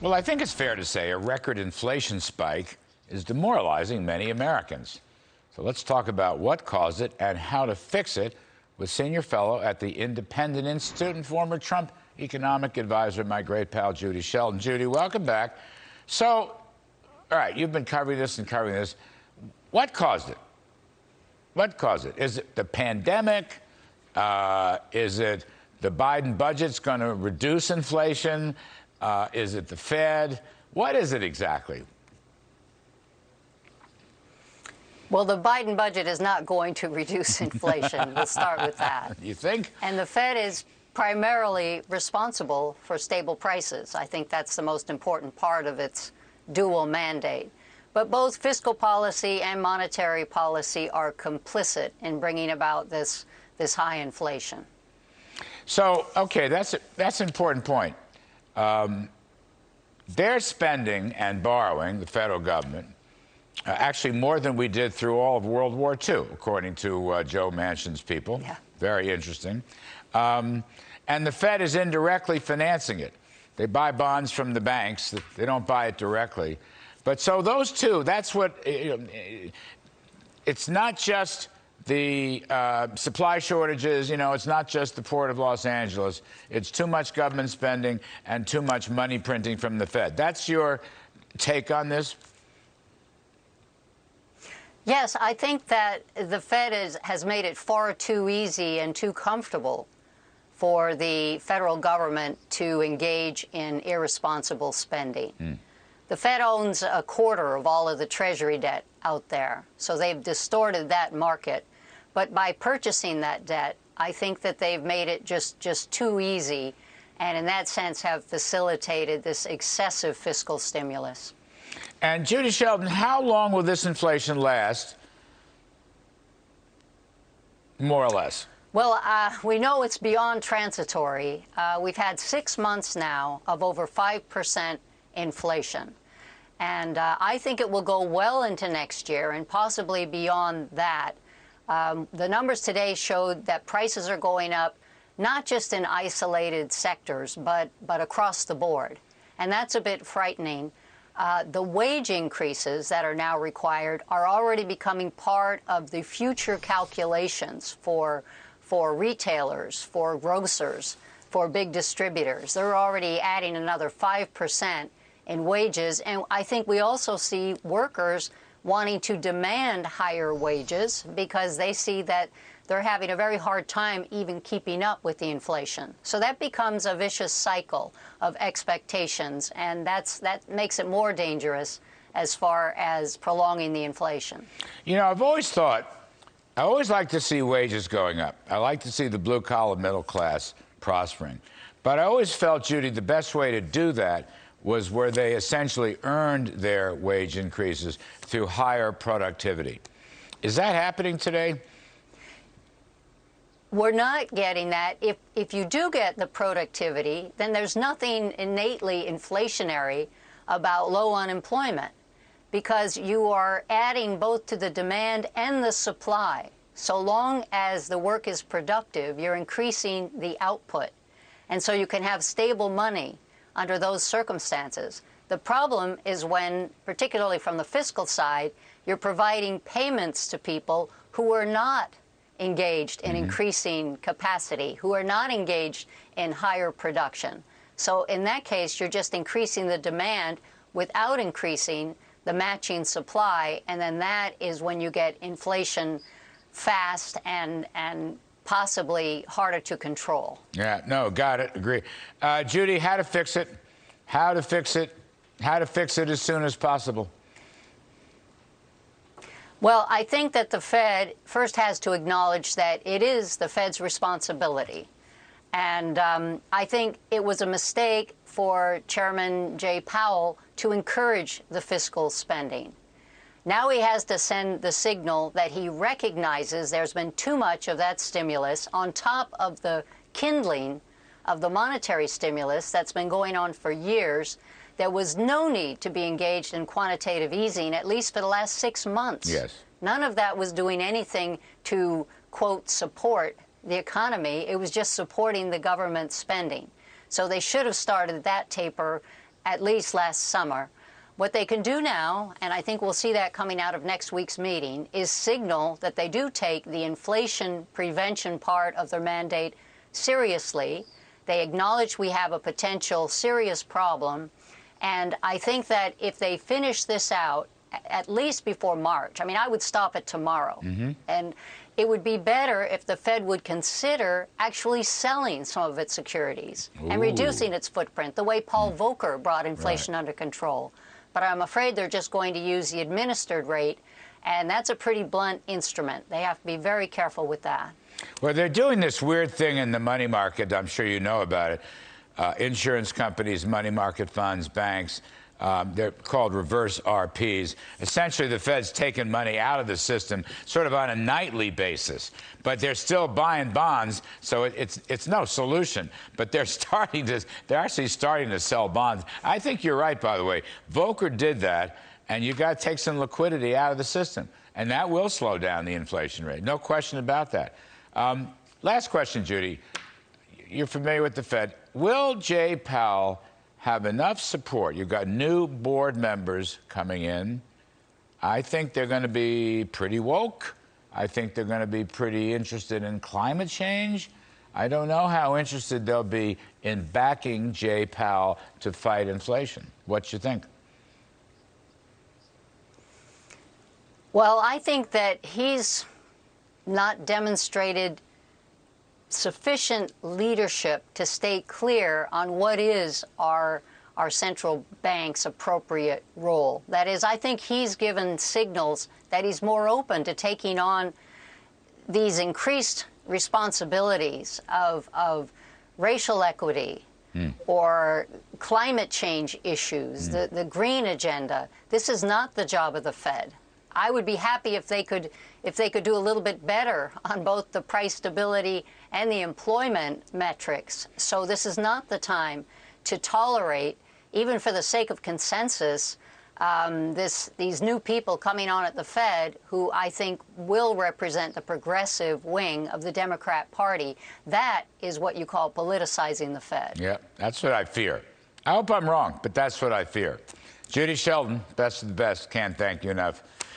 Well, I think it's fair to say a record inflation spike is demoralizing many Americans. So let's talk about what caused it and how to fix it with senior fellow at the Independent Institute and former Trump economic advisor, my great pal, Judy Shelton. Judy, welcome back. So, all right, you've been covering this and covering this. What caused it? What caused it? Is it the pandemic? Is it the Biden budget's going to reduce inflation? Is it the Fed? What is it exactly? Well, the Biden budget is not going to reduce inflation. We'll start with that. You think? And the Fed is primarily responsible for stable prices. I think that's the most important part of its dual mandate. But both fiscal policy and monetary policy are complicit in bringing about this high inflation. So, okay, that's an important point. They're spending and borrowing, the federal government, actually more than we did through all of World War II, according to Joe Manchin's people. Yeah. Very interesting. And the Fed is indirectly financing it. They buy bonds from the banks. They don't buy it directly. But so those two, that's what, it's not just the supply shortages, it's not just the Port of Los Angeles. It's too much government spending and too much money printing from the Fed. That's your take on this? Yes, I think that the Fed has made it far too easy and too comfortable for the federal government to engage in irresponsible spending. The Fed owns a quarter of all of the Treasury debt out there, so they've distorted that market. But by purchasing that debt, I think that they've made it just too easy, and in that sense have facilitated this excessive fiscal stimulus. And Judy Shelton, how long will this inflation last, more or less? Well, we know it's beyond transitory. We've had 6 months now of over 5% inflation. And I think it will go well into next year and possibly beyond that. The numbers today showed that prices are going up, not just in isolated sectors, but across the board. And that's a bit frightening. The wage increases that are now required are already becoming part of the future calculations for retailers, for grocers, for big distributors. They're already adding another 5% in wages. And I think we also see workers wanting to demand higher wages because they see that they're having a very hard time even keeping up with the inflation. So that becomes a vicious cycle of expectations, and that makes it more dangerous as far as prolonging the inflation. I've always thought, I always like to see wages going up. I like to see the blue-collar middle class prospering. But I always felt, Judy, the best way to do that was where they essentially earned their wage increases through higher productivity. Is that happening today? We're not getting that. If you do get the productivity, then there's nothing innately inflationary about low unemployment because you are adding both to the demand and the supply. So long as the work is productive, you're increasing the output. And so you can have stable money under those circumstances. The problem is when, particularly from the fiscal side, you're providing payments to people who are not engaged in increasing capacity, who are not engaged in higher production. So in that case, you're just increasing the demand without increasing the matching supply, and then that is when you get inflation fast and possibly harder to control. Yeah, no, got it, agree. Judy, how to fix it? How to fix it? How to fix it as soon as possible? Well, I think that the Fed first has to acknowledge that it is the Fed's responsibility. And I think it was a mistake for Chairman Jay Powell to encourage the fiscal spending. Now he has to send the signal that he recognizes there's been too much of that stimulus on top of the kindling of the monetary stimulus that's been going on for years. There was no need to be engaged in quantitative easing, at least for the last 6 months. Yes. None of that was doing anything to, quote, support the economy. It was just supporting the government spending. So they should have started that taper at least last summer. What they can do now, and I think we'll see that coming out of next week's meeting, is signal that they do take the inflation prevention part of their mandate seriously. They acknowledge we have a potential serious problem. And I think that if they finish this out, at least before March, I mean, I would stop it tomorrow. And it would be better if the Fed would consider actually selling some of its securities and reducing its footprint, the way Paul Volcker brought inflation under control. But I'm afraid they're just going to use the administered rate, and that's a pretty blunt instrument. They have to be very careful with that. Well, they're doing this weird thing in the money market. I'm sure you know about it. Insurance companies, money market funds, banks, they're called reverse RPs. Essentially, the Fed's taking money out of the system sort of on a nightly basis, but they're still buying bonds, so it's no solution. But they're actually starting to sell bonds. I think you're right, by the way. Volcker did that, and you got to take some liquidity out of the system, and that will slow down the inflation rate. No question about that. Last question, Judy. You're familiar with the Fed. Will Jay Powell have enough support? You've got new board members coming in. I think they're going to be pretty woke. I think they're going to be pretty interested in climate change. I don't know how interested they'll be in backing Jay Powell to fight inflation. What you think? Well, I think that he's not demonstrated sufficient leadership to stay clear on what is our central bank's appropriate role. That is, I think he's given signals that he's more open to taking on these increased responsibilities of racial equity or climate change issues, the green agenda. This is not the job of the Fed. I would be happy if they could do a little bit better on both the price stability and the employment metrics. So this is not the time to tolerate, even for the sake of consensus, these new people coming on at the Fed who I think will represent the progressive wing of the Democrat Party. That is what you call politicizing the Fed. Yeah, that's what I fear. I hope I'm wrong, but that's what I fear. Judy Shelton, best of the best. Can't thank you enough.